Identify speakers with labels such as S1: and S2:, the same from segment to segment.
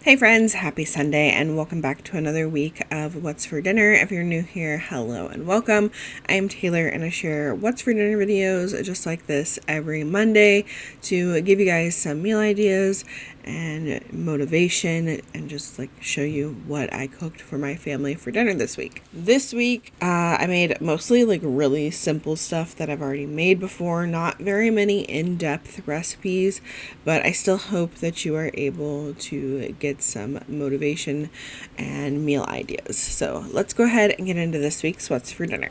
S1: Hey friends, happy Sunday and welcome back to another week of What's for Dinner. If you're new here, hello and welcome. I am Taylor and I share What's for Dinner videos just like this every Monday to give you guys some meal ideas and motivation and just like show you what I cooked for my family for dinner this week. This week, I made mostly like really simple stuff that I've already made before, not very many in-depth recipes, but I still hope that you are able to get some motivation and meal ideas. So let's go ahead and get into this week's What's for Dinner.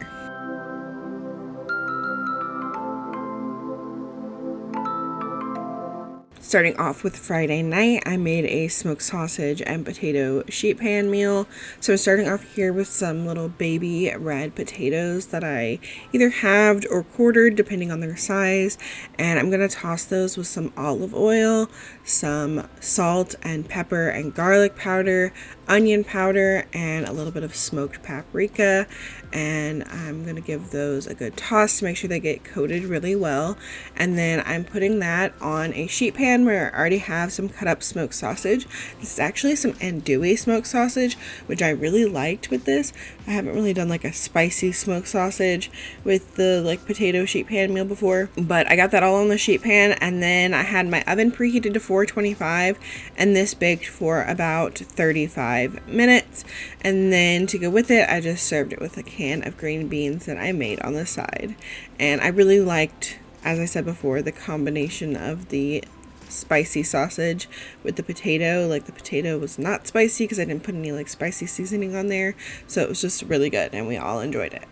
S1: Starting off with Friday night, I made a smoked sausage and potato sheet pan meal. So I'm starting off here with some little baby red potatoes that I either halved or quartered depending on their size. And I'm going to toss those with some olive oil, some salt and pepper and garlic powder, onion powder, and a little bit of smoked paprika. And I'm going to give those a good toss to make sure they get coated really well. And then I'm putting that on a sheet pan where I already have some cut up smoked sausage. This is actually some andouille smoked sausage, which I really liked with this. I haven't really done like a spicy smoked sausage with the like potato sheet pan meal before, but I got that all on the sheet pan. And then I had my oven preheated to 425 and this baked for about 35 minutes. And then to go with it, I just served it with a can of green beans that I made on the side. And I really liked, as I said before, the combination of the spicy sausage with the potato. Like the potato was not spicy because I didn't put any like spicy seasoning on there, so it was just really good and we all enjoyed it.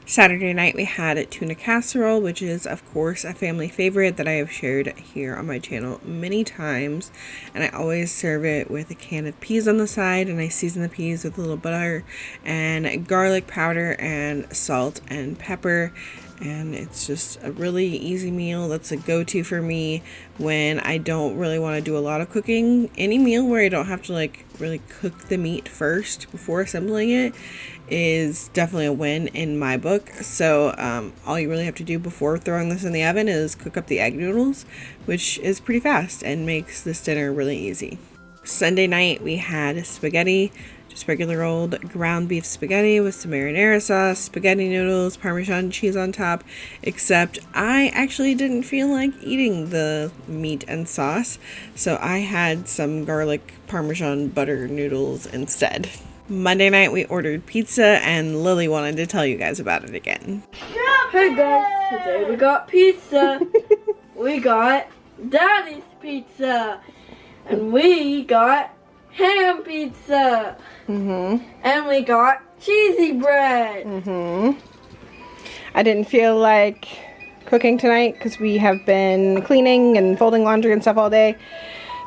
S1: Saturday night we had a tuna casserole, which is of course a family favorite that I have shared here on my channel many times, and I always serve it with a can of peas on the side, and I season the peas with a little butter and garlic powder and salt and pepper. And it's just a really easy meal. That's a go-to for me when I don't really want to do a lot of cooking. Any meal where I don't have to like really cook the meat first before assembling it is definitely a win in my book. So all you really have to do before throwing this in the oven is cook up the egg noodles, which is pretty fast and makes this dinner really easy. Sunday night we had spaghetti. Just regular old ground beef spaghetti with some marinara sauce, spaghetti noodles, Parmesan cheese on top, except I actually didn't feel like eating the meat and sauce, so I had some garlic Parmesan butter noodles instead. Monday night we ordered pizza and Lily wanted to tell you guys about it again.
S2: Hey guys, today we got pizza. We got Daddy's pizza. And we got ham pizza. And we got cheesy bread.
S3: I didn't feel like cooking tonight because we have been cleaning and folding laundry and stuff all day.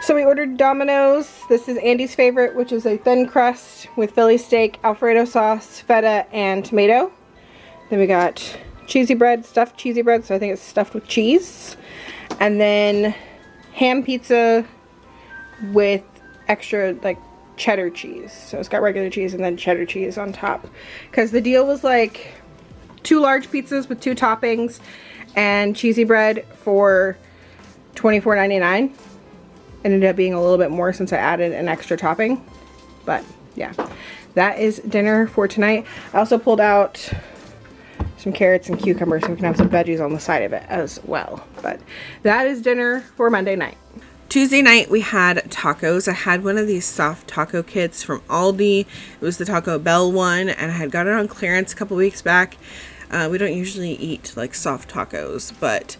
S3: So we ordered Domino's. This is Andy's favorite, which is a thin crust with Philly steak, Alfredo sauce, feta, and tomato. Then we got cheesy bread, stuffed cheesy bread, so I think it's stuffed with cheese. And then ham pizza with extra like cheddar cheese. So it's got regular cheese and then cheddar cheese on top. Because the deal was like 2 large pizzas with 2 toppings and cheesy bread for $24.99. Ended up being a little bit more since I added an extra topping. But yeah, that is dinner for tonight. I also pulled out some carrots and cucumbers so we can have some veggies on the side of it as well. But that is dinner for Monday night.
S1: Tuesday night we had tacos. I had one of these soft taco kits from Aldi. It was the Taco Bell one and I had got it on clearance a couple weeks back. We don't usually eat like soft tacos, but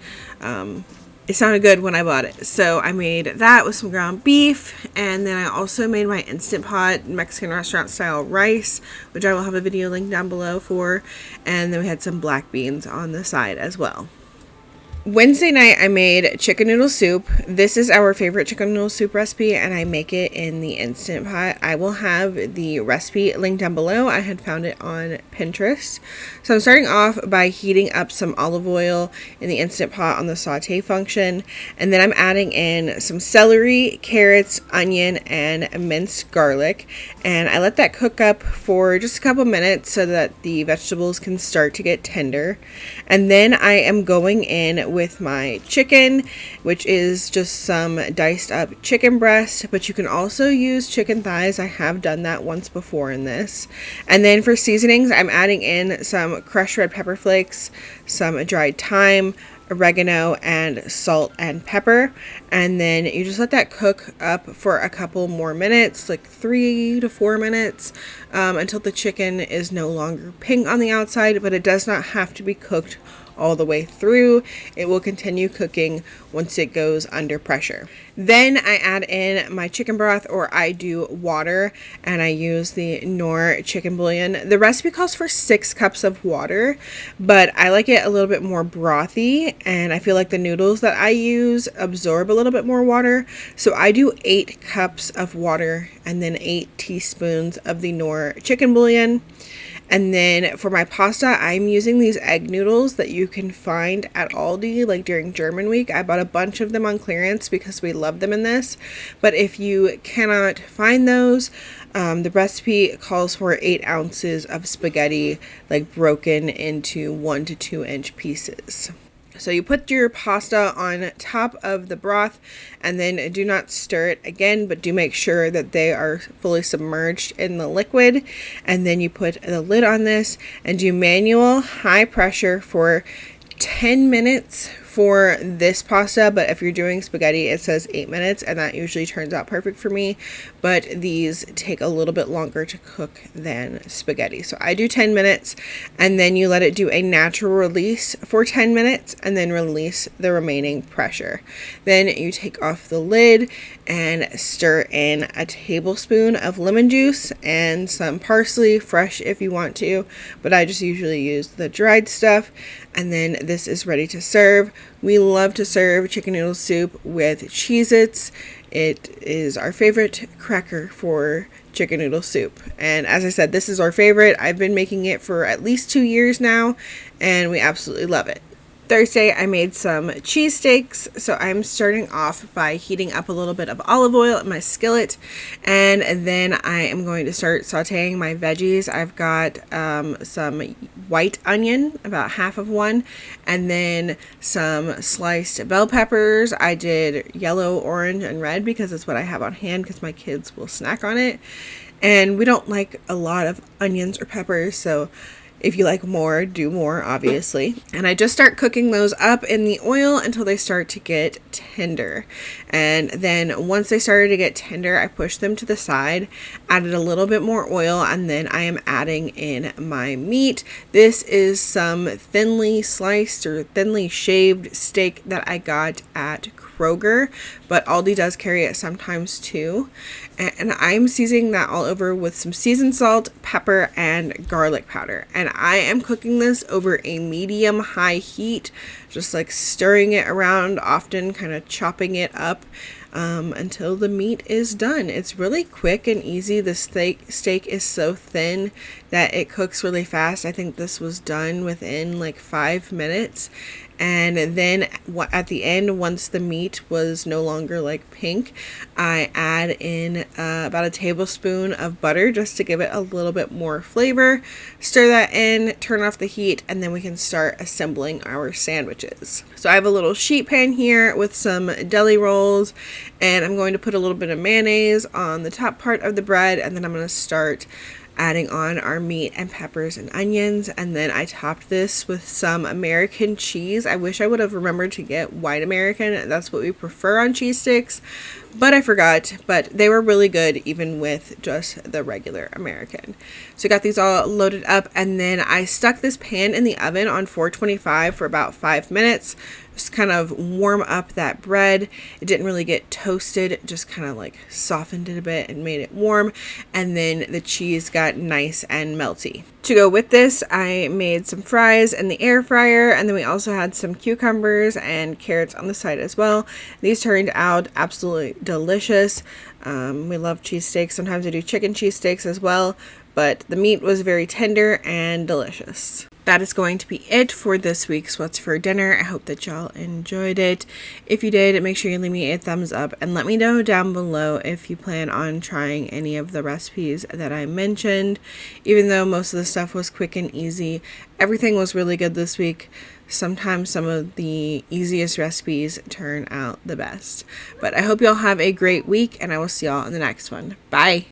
S1: it sounded good when I bought it. So I made that with some ground beef, and then I also made my Instant Pot Mexican restaurant style rice, which I will have a video link down below for, and then we had some black beans on the side as well. Wednesday night I made chicken noodle soup. This is our favorite chicken noodle soup recipe and I make it in the Instant Pot. I will have the recipe linked down below. I had found it on Pinterest. So I'm starting off by heating up some olive oil in the Instant Pot on the saute function, and then I'm adding in some celery, carrots, onion, and minced garlic, and I let that cook up for just a couple minutes so that the vegetables can start to get tender. And then I am going in with my chicken, which is just some diced up chicken breast, but you can also use chicken thighs. I have done that once before in this. And then for seasonings, I'm adding in some crushed red pepper flakes, some dried thyme, oregano, and salt and pepper. And then you just let that cook up for a couple more minutes, like 3 to 4 minutes, until the chicken is no longer pink on the outside, but it does not have to be cooked all the way through. It will continue cooking once it goes under pressure. Then I add in my chicken broth, or I do water, and I use the Knorr chicken bouillon. The recipe calls for 6 cups of water, but I like it a little bit more brothy, and I feel like the noodles that I use absorb a little bit more water. So I do 8 cups of water and then 8 teaspoons of the Knorr chicken bouillon. And then for my pasta, I'm using these egg noodles that you can find at Aldi, like during German week. I bought a bunch of them on clearance because we love them in this. But if you cannot find those, the recipe calls for 8 ounces of spaghetti, like broken into 1 to 2 inch pieces. So you put your pasta on top of the broth, and then do not stir it again, but do make sure that they are fully submerged in the liquid. And then you put the lid on this and do manual high pressure for 10 minutes for this pasta, but if you're doing spaghetti, it says 8 minutes, and that usually turns out perfect for me. But these take a little bit longer to cook than spaghetti. So I do 10 minutes, and then you let it do a natural release for 10 minutes, and then release the remaining pressure. Then you take off the lid and stir in a tablespoon of lemon juice and some parsley, fresh if you want to, but I just usually use the dried stuff. And then this is ready to serve. We love to serve chicken noodle soup with Cheez-Its. It is our favorite cracker for chicken noodle soup. And as I said, this is our favorite. I've been making it for at least 2 years now, and we absolutely love it. Thursday, I made some cheesesteaks. So I'm starting off by heating up a little bit of olive oil in my skillet, and then I am going to start sauteing my veggies. I've got some white onion, about half of one, and then some sliced bell peppers. I did yellow, orange, and red because that's what I have on hand because my kids will snack on it. And we don't like a lot of onions or peppers, so if you like more, do more, obviously. And I just start cooking those up in the oil until they start to get tender. And then once they started to get tender, I pushed them to the side, added a little bit more oil, and then I am adding in my meat. This is some thinly sliced or thinly shaved steak that I got at Kroger, but Aldi does carry it sometimes too. And I'm seasoning that all over with some seasoned salt, pepper, and garlic powder. And I am cooking this over a medium-high heat, just like stirring it around, often kind of chopping it up until the meat is done. It's really quick and easy. The steak is so thin that it cooks really fast. I think this was done within like 5 minutes. And then at the end, once the meat was no longer like pink, I add in about a tablespoon of butter just to give it a little bit more flavor. Stir that in, turn off the heat, and then we can start assembling our sandwiches. So I have a little sheet pan here with some deli rolls, and I'm going to put a little bit of mayonnaise on the top part of the bread, and then I'm going to start adding on our meat and peppers and onions. And then I topped this with some American cheese. I wish I would have remembered to get white American. That's what we prefer on cheese sticks, but I forgot. But they were really good even with just the regular American. So I got these all loaded up, and then I stuck this pan in the oven on 425 for about 5 minutes. Just kind of warm up that bread. It didn't really get toasted, just kind of like softened it a bit and made it warm. And then the cheese got nice and melty. To go with this, I made some fries in the air fryer, and then we also had some cucumbers and carrots on the side as well. These turned out absolutely delicious. We love cheesesteaks. Sometimes I do chicken cheesesteaks as well, but the meat was very tender and delicious. That is going to be it for this week's What's for Dinner. I hope that y'all enjoyed it. If you did, make sure you leave me a thumbs up and let me know down below if you plan on trying any of the recipes that I mentioned. Even though most of the stuff was quick and easy, everything was really good this week. sometimes some of the easiest recipes turn out the best. But I hope y'all have a great week, and I will see y'all in the next one. Bye!